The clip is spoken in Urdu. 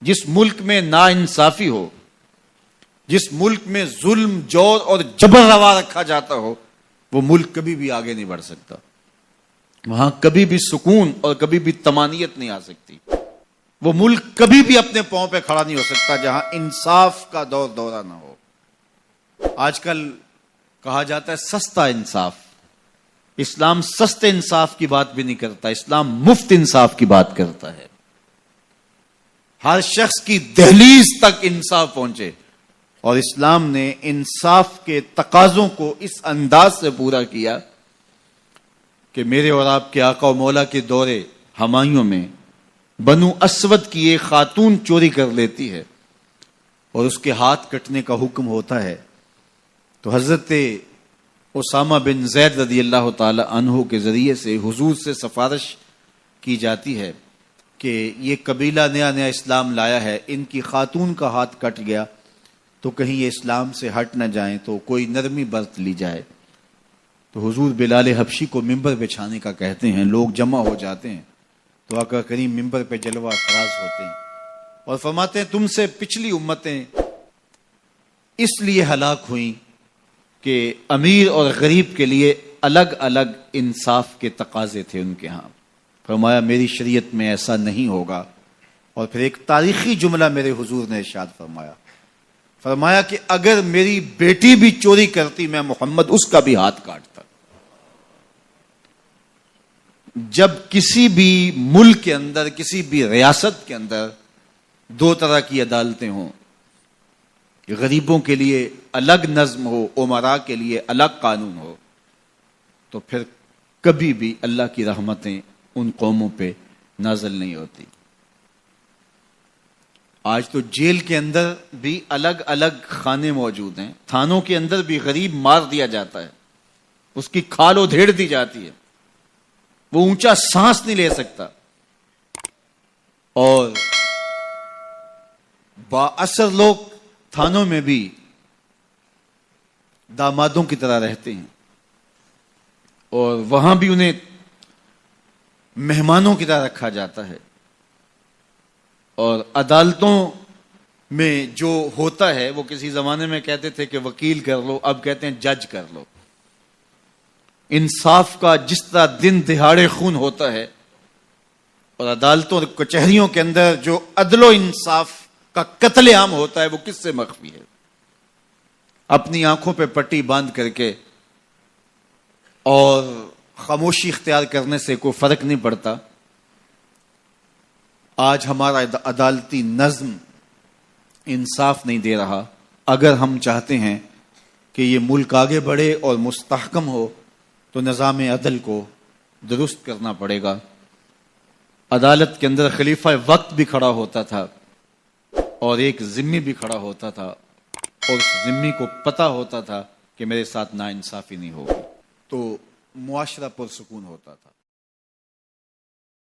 جس ملک میں ناانصافی ہو، جس ملک میں ظلم، جور اور جبر روا رکھا جاتا ہو، وہ ملک کبھی بھی آگے نہیں بڑھ سکتا. وہاں کبھی بھی سکون اور کبھی بھی طمانینت نہیں آ سکتی. وہ ملک کبھی بھی اپنے پاؤں پہ کھڑا نہیں ہو سکتا جہاں انصاف کا دور دورہ نہ ہو. آج کل کہا جاتا ہے سستا انصاف. اسلام سستے انصاف کی بات بھی نہیں کرتا، اسلام مفت انصاف کی بات کرتا ہے. ہر شخص کی دہلیز تک انصاف پہنچے، اور اسلام نے انصاف کے تقاضوں کو اس انداز سے پورا کیا کہ میرے اور آپ کے آقا و مولا کے دور ہمایوں میں بنو اسود کی ایک خاتون چوری کر لیتی ہے اور اس کے ہاتھ کٹنے کا حکم ہوتا ہے، تو حضرت اسامہ بن زید رضی اللہ تعالی عنہ کے ذریعے سے حضور سے سفارش کی جاتی ہے کہ یہ قبیلہ نیا نیا اسلام لایا ہے، ان کی خاتون کا ہاتھ کٹ گیا تو کہیں یہ اسلام سے ہٹ نہ جائیں، تو کوئی نرمی برت لی جائے. تو حضور بلال حبشی کو ممبر بچھانے کا کہتے ہیں. لوگ جمع ہو جاتے ہیں تو آقا کریم ممبر پہ جلوہ افراز ہوتے ہیں اور فرماتے ہیں تم سے پچھلی امتیں اس لیے ہلاک ہوئیں کہ امیر اور غریب کے لیے الگ الگ انصاف کے تقاضے تھے ان کے ہاں. فرمایا میری شریعت میں ایسا نہیں ہوگا. اور پھر ایک تاریخی جملہ میرے حضور نے ارشاد فرمایا کہ اگر میری بیٹی بھی چوری کرتی میں محمد اس کا بھی ہاتھ کاٹتا. جب کسی بھی ملک کے اندر، کسی بھی ریاست کے اندر دو طرح کی عدالتیں ہوں، غریبوں کے لیے الگ نظم ہو، امراء کے لیے الگ قانون ہو، تو پھر کبھی بھی اللہ کی رحمتیں ان قوموں پہ نازل نہیں ہوتی. آج تو جیل کے اندر بھی الگ الگ خانے موجود ہیں. تھانوں کے اندر بھی غریب مار دیا جاتا ہے، اس کی کھال ادھیڑ دی جاتی ہے، وہ اونچا سانس نہیں لے سکتا، اور با اثر لوگ تھانوں میں بھی دامادوں کی طرح رہتے ہیں، اور وہاں بھی انہیں مہمانوں کی طرح رکھا جاتا ہے. اور عدالتوں میں جو ہوتا ہے وہ کسی زمانے میں کہتے تھے کہ وکیل کر لو، اب کہتے ہیں جج کر لو. انصاف کا جس طرح دن دہاڑے خون ہوتا ہے، اور عدالتوں اور کچہریوں کے اندر جو عدل و انصاف کا قتل عام ہوتا ہے وہ کس سے مخفی ہے؟ اپنی آنکھوں پہ پٹی باندھ کر کے اور خاموشی اختیار کرنے سے کوئی فرق نہیں پڑتا. آج ہمارا عدالتی نظم انصاف نہیں دے رہا. اگر ہم چاہتے ہیں کہ یہ ملک آگے بڑھے اور مستحکم ہو تو نظام عدل کو درست کرنا پڑے گا. عدالت کے اندر خلیفہ وقت بھی کھڑا ہوتا تھا اور ایک ذمی بھی کھڑا ہوتا تھا، اور اس ذمی کو پتا ہوتا تھا کہ میرے ساتھ ناانصافی نہیں ہوگی، تو معاشرہ پرسکون ہوتا تھا.